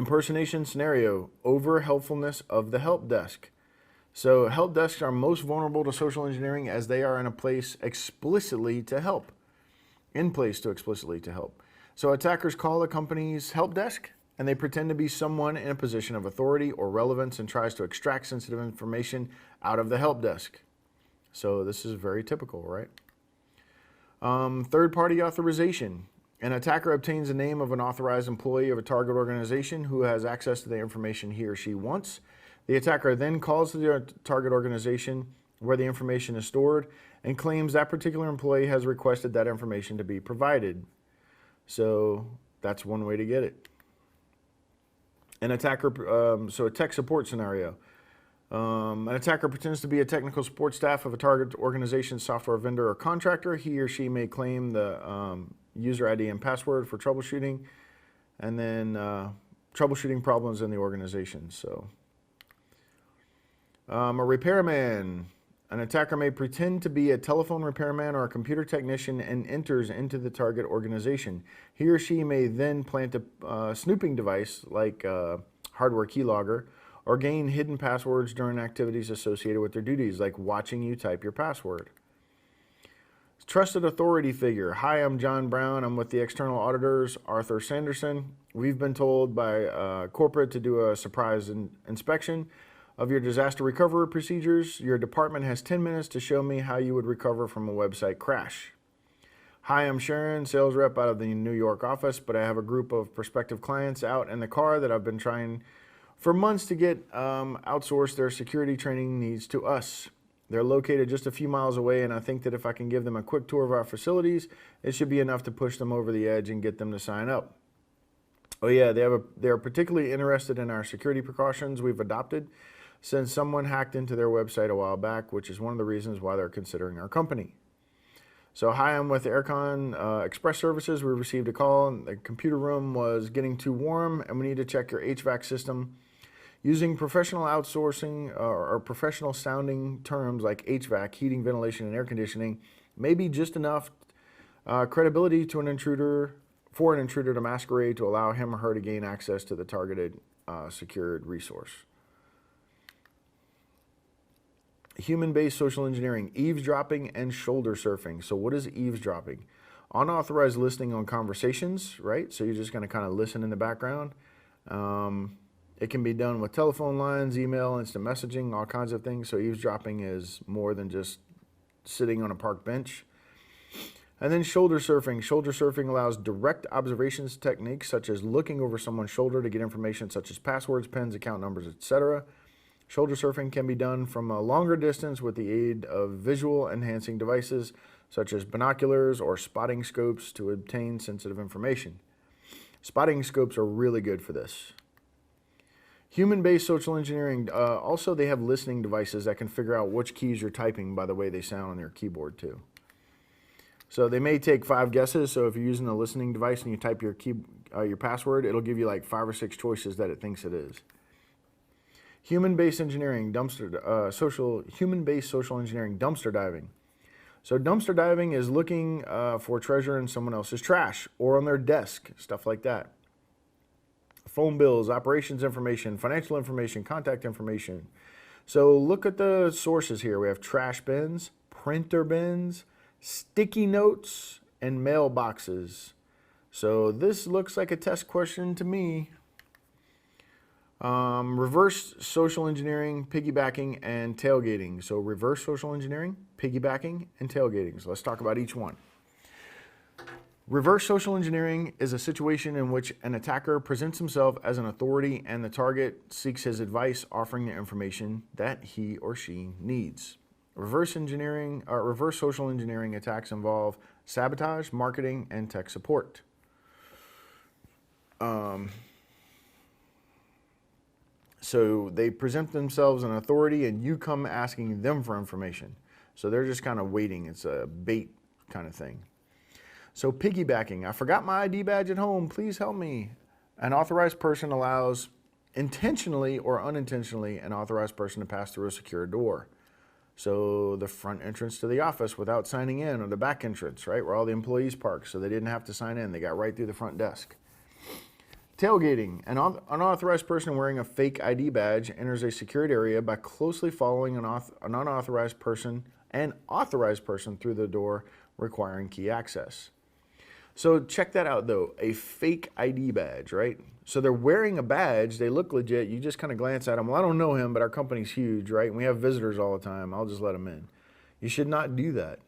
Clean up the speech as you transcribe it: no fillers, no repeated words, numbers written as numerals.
Impersonation scenario, over helpfulness of the help desk. So help desks are most vulnerable to social engineering as they are in place to explicitly to help. So attackers call the company's help desk and they pretend to be someone in a position of authority or relevance and tries to extract sensitive information out of the help desk. So this is very typical, right? Third-party authorization. An attacker obtains the name of an authorized employee of a target organization who has access to the information he or she wants. The attacker then calls the target organization where the information is stored and claims that particular employee has requested that information to be provided. So that's one way to get it. An attacker, so a tech support scenario. An attacker pretends to be a technical support staff of a target organization's software vendor or contractor. He or she may claim the user ID and password for troubleshooting, and then troubleshooting problems in the organization. So, a repairman. An attacker may pretend to be a telephone repairman or a computer technician and enters into the target organization. He or she may then plant a snooping device like a hardware keylogger or gain hidden passwords during activities associated with their duties, like watching you type your password. Trusted authority figure. Hi, I'm John Brown. I'm with the external auditors, Arthur Sanderson. We've been told by corporate to do a surprise inspection of your disaster recovery procedures. Your department has 10 minutes to show me how you would recover from a website crash. Hi, I'm Sharon, sales rep out of the New York office, but I have a group of prospective clients out in the car that I've been trying for months to get outsourced their security training needs to us. They're located just a few miles away, and I think that if I can give them a quick tour of our facilities, it should be enough to push them over the edge and get them to sign up. Oh yeah, they're particularly interested in our security precautions we've adopted since someone hacked into their website a while back, which is one of the reasons why they're considering our company. So hi, I'm with Aircon Express Services. We received a call, and the computer room was getting too warm, and we need to check your HVAC system. Using professional outsourcing or professional sounding terms like HVAC, heating, ventilation, and air conditioning may be just enough credibility to an intruder to masquerade to allow him or her to gain access to the targeted secured resource. Human-based social engineering, eavesdropping, and shoulder surfing. So what is eavesdropping? Unauthorized listening on conversations, right? So you're just going to kind of listen in the background. It can be done with telephone lines, email, instant messaging, all kinds of things. So eavesdropping is more than just sitting on a park bench. And then shoulder surfing. Shoulder surfing allows direct observations techniques such as looking over someone's shoulder to get information such as passwords, pins, account numbers, etc. Shoulder surfing can be done from a longer distance with the aid of visual enhancing devices such as binoculars or spotting scopes to obtain sensitive information. Spotting scopes are really good for this. Human-based social engineering, also they have listening devices that can figure out which keys you're typing by the way they sound on your keyboard too. So they may take 5 guesses, so if you're using a listening device and you type your password, it'll give you like 5 or 6 choices that it thinks it is. Human-based engineering, human-based social engineering, dumpster diving. So dumpster diving is looking for treasure in someone else's trash or on their desk, stuff like that. Phone bills, operations information, financial information, contact information. So look at the sources here. We have trash bins, printer bins, sticky notes, and mailboxes. So this looks like a test question to me. Reverse social engineering, piggybacking, and tailgating. So reverse social engineering, piggybacking, and tailgating. So let's talk about each one. Reverse social engineering is a situation in which an attacker presents himself as an authority and the target seeks his advice, offering the information that he or she needs. Reverse social engineering attacks involve sabotage, marketing, and tech support. So they present themselves as an authority and you come asking them for information. So they're just kind of waiting. It's a bait kind of thing. So piggybacking, I forgot my ID badge at home, please help me. An authorized person allows, intentionally or unintentionally, an authorized person to pass through a secure door. So the front entrance to the office without signing in, or the back entrance, right, where all the employees park, so they didn't have to sign in. They got right through the front desk. Tailgating. An unauthorized person wearing a fake ID badge enters a secured area by closely following an unauthorized person and authorized person through the door, requiring key access. So check that out though, a fake ID badge, right? So they're wearing a badge, they look legit, you just kind of glance at them. Well, I don't know him, but our company's huge, right? And we have visitors all the time, I'll just let him in. You should not do that.